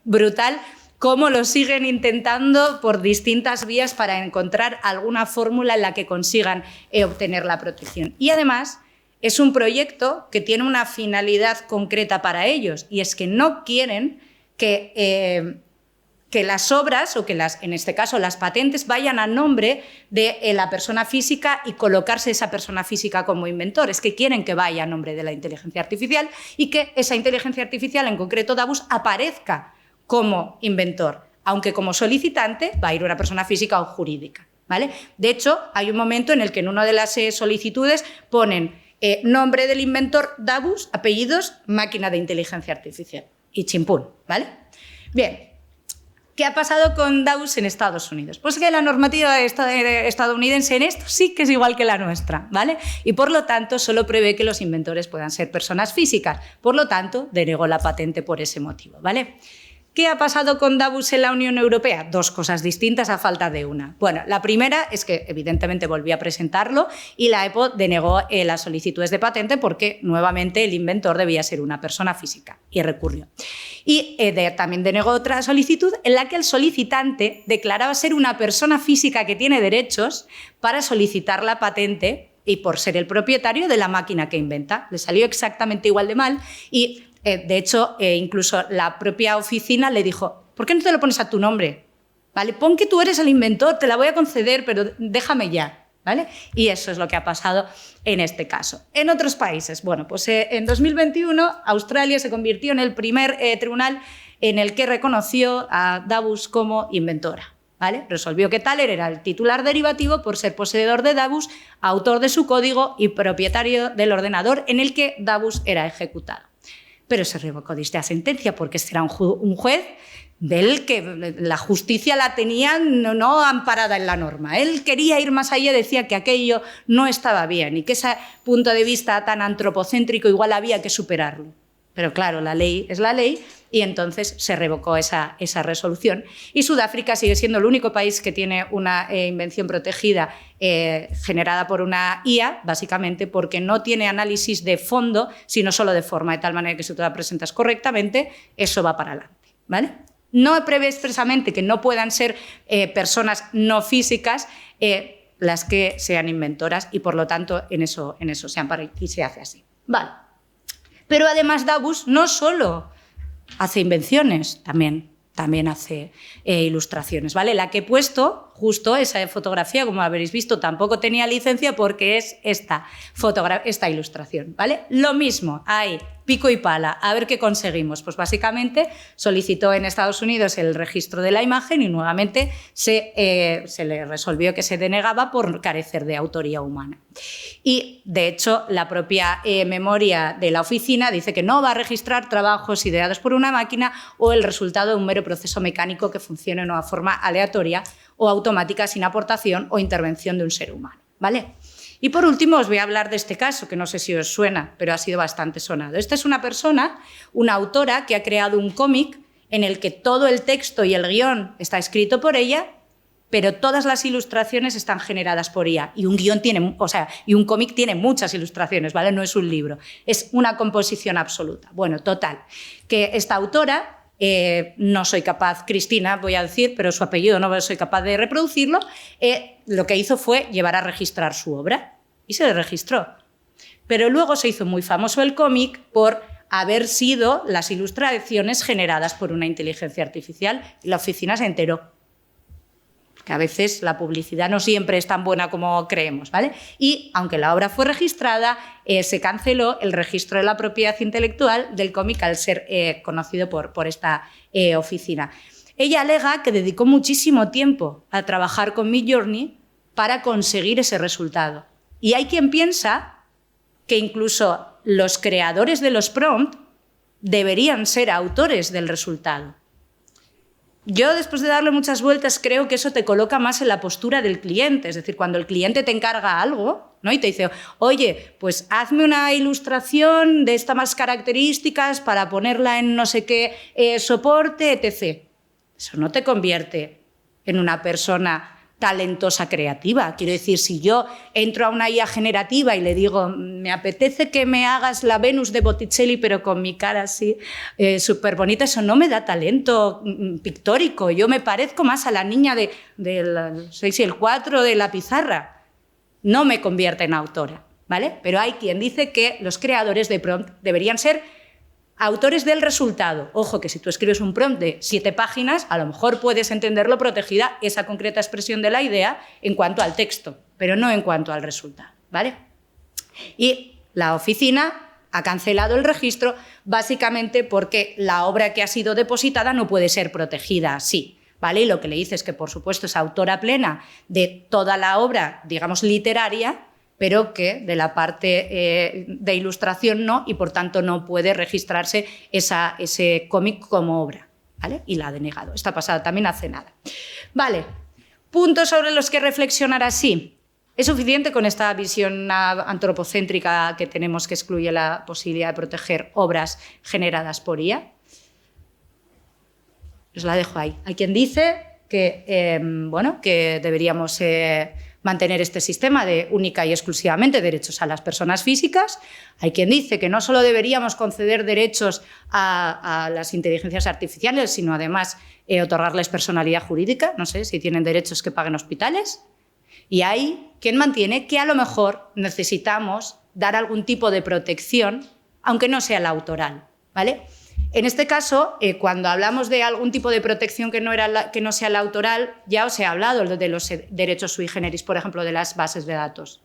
brutal cómo lo siguen intentando por distintas vías para encontrar alguna fórmula en la que consigan obtener la protección. Y además, es un proyecto que tiene una finalidad concreta para ellos, y es que no quieren que las obras, o que en este caso las patentes, vayan a nombre de la persona física y colocarse esa persona física como inventor. Es que quieren que vaya a nombre de la inteligencia artificial y que esa inteligencia artificial, en concreto DABUS, aparezca como inventor, aunque como solicitante va a ir una persona física o jurídica, ¿vale? De hecho, hay un momento en el que en una de las solicitudes ponen nombre del inventor DABUS, apellidos, máquina de inteligencia artificial. Y chimpún, ¿vale? Bien, ¿qué ha pasado con DABUS en Estados Unidos? Pues que la normativa estadounidense en esto sí que es igual que la nuestra, ¿vale? Y por lo tanto solo prevé que los inventores puedan ser personas físicas. Por lo tanto, denegó la patente por ese motivo, ¿vale? ¿Qué ha pasado con DABUS en la Unión Europea? 2 cosas distintas a falta de una. Bueno, la primera es que evidentemente volví a presentarlo y la EPO denegó las solicitudes de patente porque nuevamente el inventor debía ser una persona física y recurrió. Y también denegó otra solicitud en la que el solicitante declaraba ser una persona física que tiene derechos para solicitar la patente y por ser el propietario de la máquina que inventa. Le salió exactamente igual de mal y de hecho, incluso la propia oficina le dijo, ¿por qué no te lo pones a tu nombre? ¿Vale? Pon que tú eres el inventor, te la voy a conceder, pero déjame ya, ¿vale? Y eso es lo que ha pasado en este caso. En otros países, bueno, pues en 2021 Australia se convirtió en el primer tribunal en el que reconoció a DABUS como inventora, ¿vale? Resolvió que Thaler era el titular derivativo por ser poseedor de DABUS, autor de su código y propietario del ordenador en el que DABUS era ejecutado. pero se revocó esta sentencia porque este era un juez del que la justicia la tenía no amparada en la norma. Él quería ir más allá, decía que aquello no estaba bien y que ese punto de vista tan antropocéntrico igual había que superarlo. Pero claro, la ley es la ley y entonces se revocó esa resolución. Y Sudáfrica sigue siendo el único país que tiene una invención protegida generada por una IA, básicamente porque no tiene análisis de fondo, sino solo de forma, de tal manera que si tú la presentas correctamente, eso va para adelante, ¿vale? No prevé expresamente que no puedan ser personas no físicas las que sean inventoras y, por lo tanto, en eso se ampara y se hace así. Vale. Pero además Davus no solo hace invenciones, también hace ilustraciones, ¿vale? La que he puesto, justo esa fotografía, como habréis visto, tampoco tenía licencia porque es esta ilustración, ¿vale? Lo mismo, ahí, pico y pala, a ver qué conseguimos. Pues básicamente solicitó en Estados Unidos el registro de la imagen y nuevamente se le resolvió que se denegaba por carecer de autoría humana. Y, de hecho, la propia memoria de la oficina dice que no va a registrar trabajos ideados por una máquina o el resultado de un mero proceso mecánico que funcione de una forma aleatoria o automática sin aportación o intervención de un ser humano, ¿vale? Y por último os voy a hablar de este caso, que no sé si os suena, pero ha sido bastante sonado. Esta es una persona, una autora, que ha creado un cómic en el que todo el texto y el guión está escrito por ella, pero todas las ilustraciones están generadas por ella. Y un cómic tiene muchas ilustraciones, ¿vale? No es un libro, es una composición absoluta. Bueno, total, que esta autora, no soy capaz, Cristina voy a decir, pero su apellido no soy capaz de reproducirlo, lo que hizo fue llevar a registrar su obra y se le registró. Pero luego se hizo muy famoso el cómic por haber sido las ilustraciones generadas por una inteligencia artificial y la oficina se enteró. Que a veces la publicidad no siempre es tan buena como creemos, ¿vale? Y aunque la obra fue registrada, se canceló el registro de la propiedad intelectual del cómic al ser conocido por esta oficina. Ella alega que dedicó muchísimo tiempo a trabajar con Midjourney para conseguir ese resultado. Y hay quien piensa que incluso los creadores de los prompts deberían ser autores del resultado. Yo, después de darle muchas vueltas, creo que eso te coloca más en la postura del cliente. Es decir, cuando el cliente te encarga algo, ¿no? Y te dice, oye, pues hazme una ilustración de estas características para ponerla en no sé qué soporte, etc. Eso no te convierte en una persona talentosa creativa. Quiero decir, si yo entro a una IA generativa y le digo, me apetece que me hagas la Venus de Botticelli, pero con mi cara así súper bonita, eso no me da talento pictórico. Yo me parezco más a la niña del 6 y el 4 de la pizarra. No me convierte en autora, ¿vale? Pero hay quien dice que los creadores de prompt deberían ser autores del resultado. Ojo, que si tú escribes un prompt de 7 páginas, a lo mejor puedes entenderlo protegida esa concreta expresión de la idea en cuanto al texto, pero no en cuanto al resultado, ¿vale? Y la oficina ha cancelado el registro básicamente porque la obra que ha sido depositada no puede ser protegida así, ¿vale? Y lo que le dice es que, por supuesto, es autora plena de toda la obra, digamos, literaria, pero que de la parte de ilustración no, y por tanto no puede registrarse ese cómic como obra, ¿vale? Y la ha denegado. Está pasada también hace nada. Vale, puntos sobre los que reflexionar así. ¿Es suficiente con esta visión antropocéntrica que tenemos, que excluye la posibilidad de proteger obras generadas por IA? Os la dejo ahí. Hay quien dice que, que deberíamos mantener este sistema de única y exclusivamente derechos a las personas físicas. Hay quien dice que no solo deberíamos conceder derechos a las inteligencias artificiales, sino además otorgarles personalidad jurídica. No sé si tienen derechos que paguen hospitales. Y hay quien mantiene que a lo mejor necesitamos dar algún tipo de protección, aunque no sea la autoral, ¿vale? En este caso, cuando hablamos de algún tipo de protección que no sea la autoral, ya os he hablado de los derechos sui generis, por ejemplo, de las bases de datos,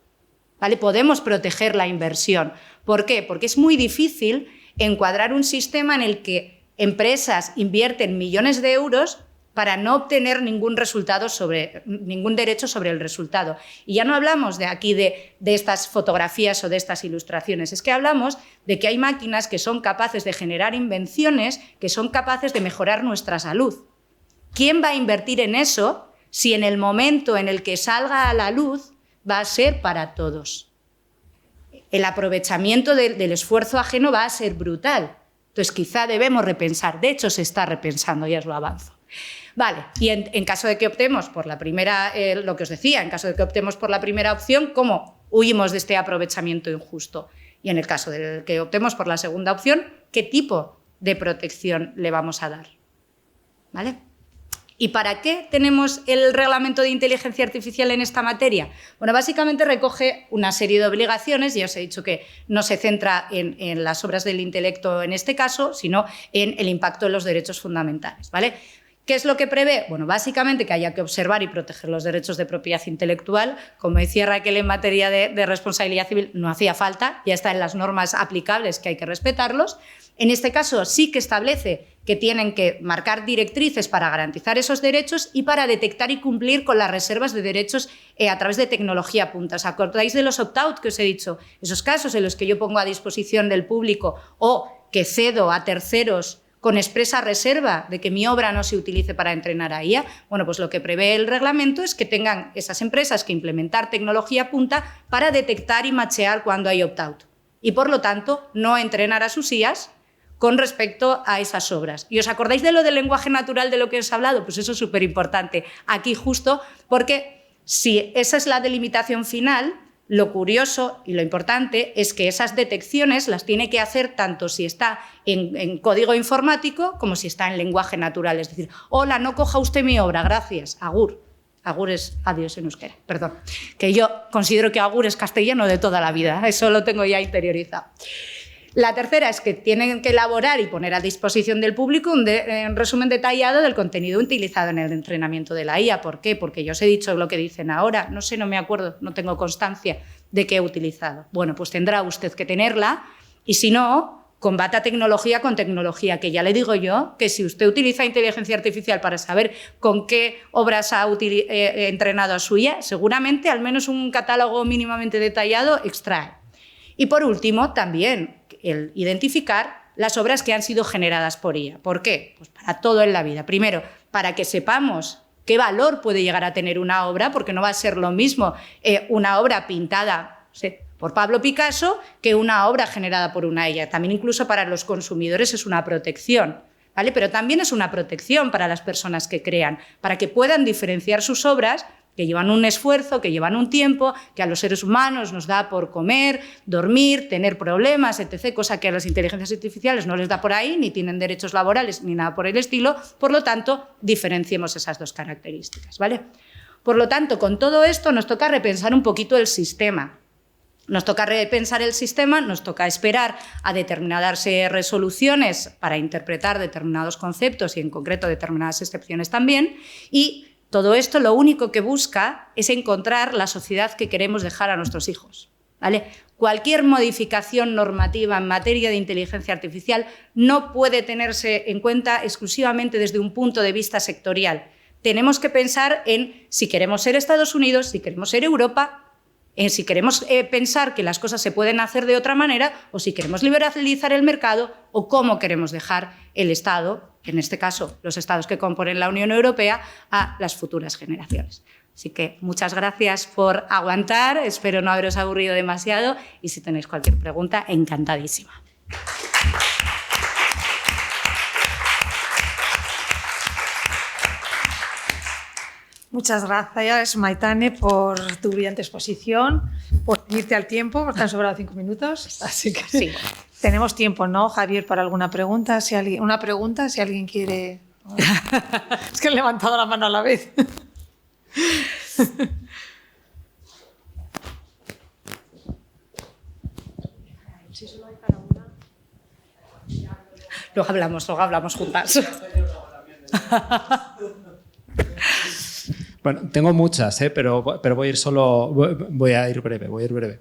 ¿vale? Podemos proteger la inversión. ¿Por qué? Porque es muy difícil encuadrar un sistema en el que empresas invierten millones de euros para no obtener ningún derecho sobre el resultado. Y ya no hablamos de aquí de estas fotografías o de estas ilustraciones, es que hablamos de que hay máquinas que son capaces de generar invenciones, que son capaces de mejorar nuestra salud. ¿Quién va a invertir en eso si en el momento en el que salga a la luz va a ser para todos? El aprovechamiento del esfuerzo ajeno va a ser brutal. Entonces, quizá debemos repensar. De hecho, se está repensando, ya os lo avanzo. Vale, y en caso de que optemos por la primera, lo que os decía, en caso de que optemos por la primera opción, ¿cómo huimos de este aprovechamiento injusto? Y en el caso de que optemos por la segunda opción, ¿qué tipo de protección le vamos a dar? ¿Vale? ¿Y para qué tenemos el reglamento de inteligencia artificial en esta materia? Bueno, básicamente recoge una serie de obligaciones, ya os he dicho que no se centra en las obras del intelecto en este caso, sino en el impacto en los derechos fundamentales, ¿vale? ¿Qué es lo que prevé? Bueno, básicamente que haya que observar y proteger los derechos de propiedad intelectual. Como decía Raquel, en materia de responsabilidad civil no hacía falta, ya está en las normas aplicables que hay que respetarlos. En este caso sí que establece que tienen que marcar directrices para garantizar esos derechos y para detectar y cumplir con las reservas de derechos a través de tecnología punta. ¿Os acordáis de los opt-out que os he dicho? Esos casos en los que yo pongo a disposición del público o que cedo a terceros con expresa reserva de que mi obra no se utilice para entrenar a IA, bueno, pues lo que prevé el reglamento es que tengan esas empresas que implementar tecnología punta para detectar y machear cuando hay opt-out. Y, por lo tanto, no entrenar a sus IAs con respecto a esas obras. ¿Y os acordáis de lo del lenguaje natural de lo que os he hablado? Pues eso es súper importante aquí justo porque si esa es la delimitación final, lo curioso y lo importante es que esas detecciones las tiene que hacer tanto si está en código informático como si está en lenguaje natural. Es decir, hola, no coja usted mi obra, gracias, agur. Agur es adiós en euskera, perdón. Que yo considero que agur es castellano de toda la vida, eso lo tengo ya interiorizado. La tercera es que tienen que elaborar y poner a disposición del público un resumen detallado del contenido utilizado en el entrenamiento de la IA. ¿Por qué? Porque yo os he dicho lo que dicen ahora. No sé, no me acuerdo, no tengo constancia de qué he utilizado. Bueno, pues tendrá usted que tenerla y si no, combata tecnología con tecnología, que ya le digo yo que si usted utiliza inteligencia artificial para saber con qué obras ha entrenado a su IA, seguramente al menos un catálogo mínimamente detallado extrae. Y por último, también el identificar las obras que han sido generadas por IA. ¿Por qué? Pues para todo en la vida. Primero, para que sepamos qué valor puede llegar a tener una obra, porque no va a ser lo mismo una obra pintada por Pablo Picasso que una obra generada por una IA. También incluso para los consumidores es una protección, ¿vale? Pero también es una protección para las personas que crean, para que puedan diferenciar sus obras que llevan un esfuerzo, que llevan un tiempo, que a los seres humanos nos da por comer, dormir, tener problemas, etc., cosa que a las inteligencias artificiales no les da por ahí, ni tienen derechos laborales, ni nada por el estilo. Por lo tanto, diferenciemos esas dos características, ¿vale? Por lo tanto, con todo esto nos toca repensar un poquito el sistema. Nos toca repensar el sistema, nos toca esperar a determinadas resoluciones para interpretar determinados conceptos y, en concreto, determinadas excepciones también, y todo esto lo único que busca es encontrar la sociedad que queremos dejar a nuestros hijos, ¿vale? Cualquier modificación normativa en materia de inteligencia artificial no puede tenerse en cuenta exclusivamente desde un punto de vista sectorial. Tenemos que pensar en si queremos ser Estados Unidos, si queremos ser Europa, en si queremos pensar que las cosas se pueden hacer de otra manera o si queremos liberalizar el mercado o cómo queremos dejar el Estado, en este caso los Estados que componen la Unión Europea, a las futuras generaciones. Así que muchas gracias por aguantar, espero no haberos aburrido demasiado y si tenéis cualquier pregunta, encantadísima. Muchas gracias, Maitane, por tu brillante exposición, por irte al tiempo, porque te han sobrado 5 minutos. Así que sí. Tenemos tiempo, ¿no, Javier, para alguna pregunta? Si alguien quiere... Es que he levantado la mano a la vez. Luego hablamos juntas. Bueno, tengo muchas, pero voy a ir breve.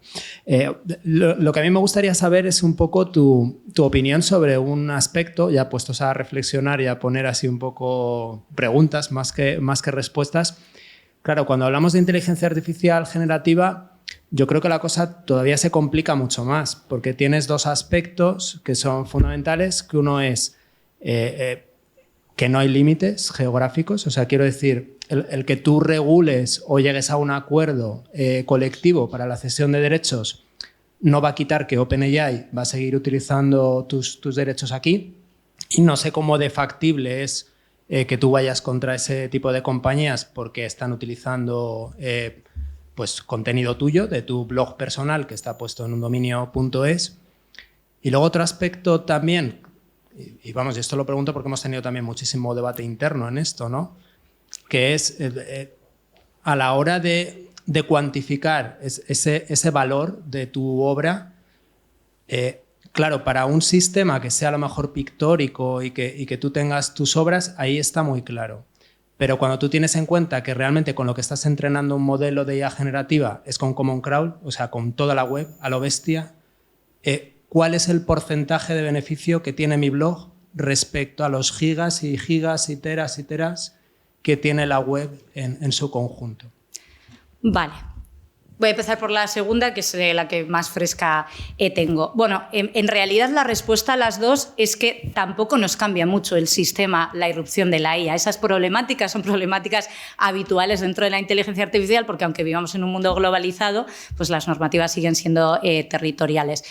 Lo que a mí me gustaría saber es un poco tu opinión sobre un aspecto, ya puestos a reflexionar y a poner así un poco preguntas más que respuestas. Claro, cuando hablamos de inteligencia artificial generativa, yo creo que la cosa todavía se complica mucho más, porque tienes dos aspectos que son fundamentales, que uno es que no hay límites geográficos, o sea, quiero decir, el que tú regules o llegues a un acuerdo colectivo para la cesión de derechos no va a quitar que OpenAI va a seguir utilizando tus derechos aquí, y no sé cómo de factible es que tú vayas contra ese tipo de compañías porque están utilizando pues contenido tuyo, de tu blog personal que está puesto en un dominio.es. Y luego otro aspecto también, y vamos, y esto lo pregunto porque hemos tenido también muchísimo debate interno en esto, ¿no? Que es a la hora de cuantificar ese valor de tu obra, claro, para un sistema que sea a lo mejor pictórico y que tú tengas tus obras, ahí está muy claro. Pero cuando tú tienes en cuenta que realmente con lo que estás entrenando un modelo de IA generativa es con Common Crawl, o sea, con toda la web a lo bestia, ¿cuál es el porcentaje de beneficio que tiene mi blog respecto a los gigas y gigas y teras que tiene la web en su conjunto? Vale. Voy a empezar por la segunda, que es la que más fresca tengo. Bueno, en realidad la respuesta a las dos es que tampoco nos cambia mucho el sistema, la irrupción de la IA. Esas problemáticas son problemáticas habituales dentro de la inteligencia artificial, porque aunque vivamos en un mundo globalizado, pues las normativas siguen siendo territoriales.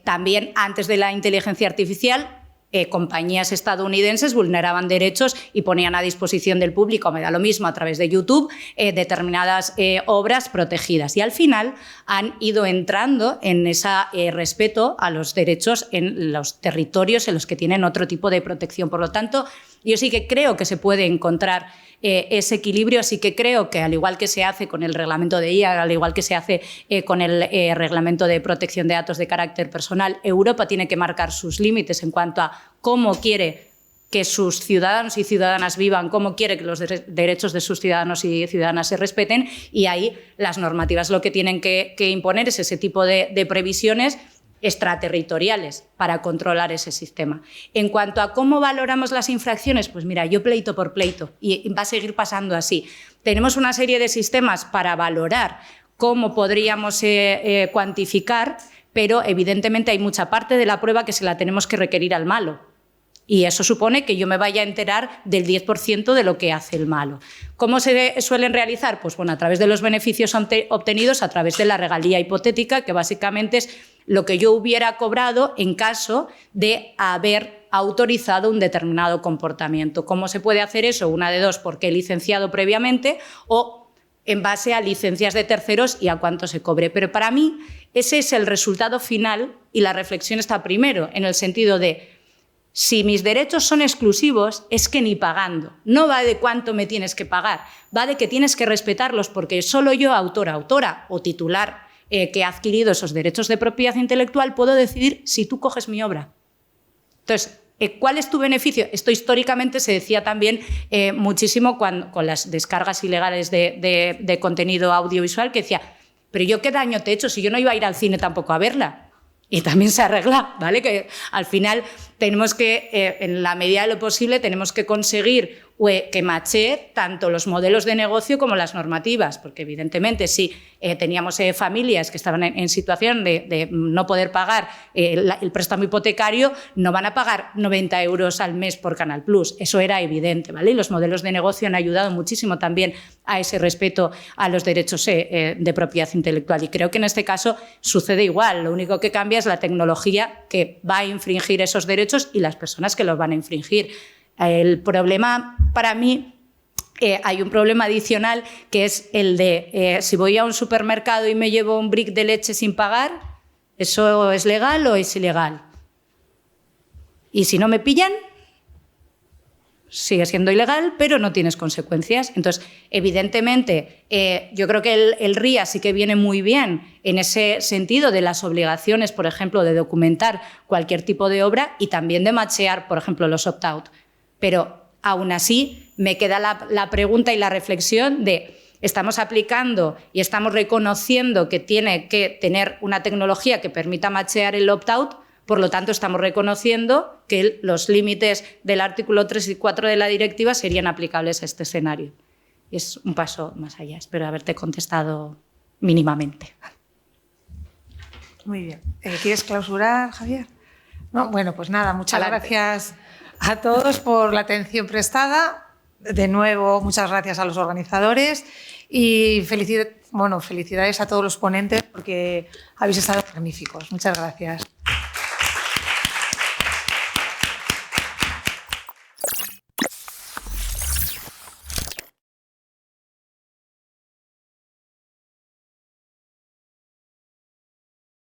También antes de la inteligencia artificial, compañías estadounidenses vulneraban derechos y ponían a disposición del público, me da lo mismo, a través de YouTube, determinadas obras protegidas. Y al final han ido entrando en ese respeto a los derechos en los territorios en los que tienen otro tipo de protección. Por lo tanto, yo sí que creo que se puede encontrar ese equilibrio, sí que creo que al igual que se hace con el reglamento de IA, al igual que se hace con el reglamento de protección de datos de carácter personal, Europa tiene que marcar sus límites en cuanto a cómo quiere que sus ciudadanos y ciudadanas vivan, cómo quiere que los derechos de sus ciudadanos y ciudadanas se respeten, y ahí las normativas lo que tienen que imponer es ese tipo de previsiones extraterritoriales para controlar ese sistema. En cuanto a cómo valoramos las infracciones, pues mira, yo pleito por pleito, y va a seguir pasando así. Tenemos una serie de sistemas para valorar cómo podríamos cuantificar, pero evidentemente hay mucha parte de la prueba que se la tenemos que requerir al malo. Y eso supone que yo me vaya a enterar del 10% de lo que hace el malo. ¿Cómo se suelen realizar? Pues bueno, a través de los beneficios obtenidos, a través de la regalía hipotética, que básicamente es lo que yo hubiera cobrado en caso de haber autorizado un determinado comportamiento. ¿Cómo se puede hacer eso? Una de dos, porque he licenciado previamente, o en base a licencias de terceros y a cuánto se cobre. Pero para mí ese es el resultado final, y la reflexión está primero en el sentido de: si mis derechos son exclusivos, es que ni pagando. No va de cuánto me tienes que pagar, va de que tienes que respetarlos, porque solo yo, autora o titular que ha adquirido esos derechos de propiedad intelectual, puedo decidir si tú coges mi obra. Entonces, ¿cuál es tu beneficio? Esto históricamente se decía también muchísimo con las descargas ilegales de contenido audiovisual, que decía, pero ¿yo qué daño te he hecho si yo no iba a ir al cine tampoco a verla? Y también se arregla, ¿vale? Que al final tenemos que, en la medida de lo posible, tenemos que conseguir que machee tanto los modelos de negocio como las normativas, porque evidentemente si teníamos familias que estaban en situación de no poder pagar el préstamo hipotecario, no van a pagar 90 euros al mes por Canal Plus, eso era evidente, ¿vale? Y los modelos de negocio han ayudado muchísimo también a ese respeto a los derechos de propiedad intelectual, y creo que en este caso sucede igual. Lo único que cambia es la tecnología que va a infringir esos derechos y las personas que los van a infringir. El problema, para mí, hay un problema adicional, que es el de si voy a un supermercado y me llevo un brick de leche sin pagar, ¿eso es legal o es ilegal? Y si no me pillan, sigue siendo ilegal, pero no tienes consecuencias. Entonces, evidentemente, yo creo que el RIA sí que viene muy bien en ese sentido de las obligaciones, por ejemplo, de documentar cualquier tipo de obra y también de machear, por ejemplo, los opt-out. Pero Aún así, me queda la pregunta y la reflexión de estamos aplicando y estamos reconociendo que tiene que tener una tecnología que permita machear el opt-out, por lo tanto estamos reconociendo que los límites del artículo 3 y 4 de la directiva serían aplicables a este escenario. Y es un paso más allá. Espero haberte contestado mínimamente. Muy bien. ¿Quieres clausurar, Javier? No, bueno, pues nada, muchas gracias a todos por la atención prestada. De nuevo, muchas gracias a los organizadores y felicidades a todos los ponentes porque habéis estado magníficos. Muchas gracias.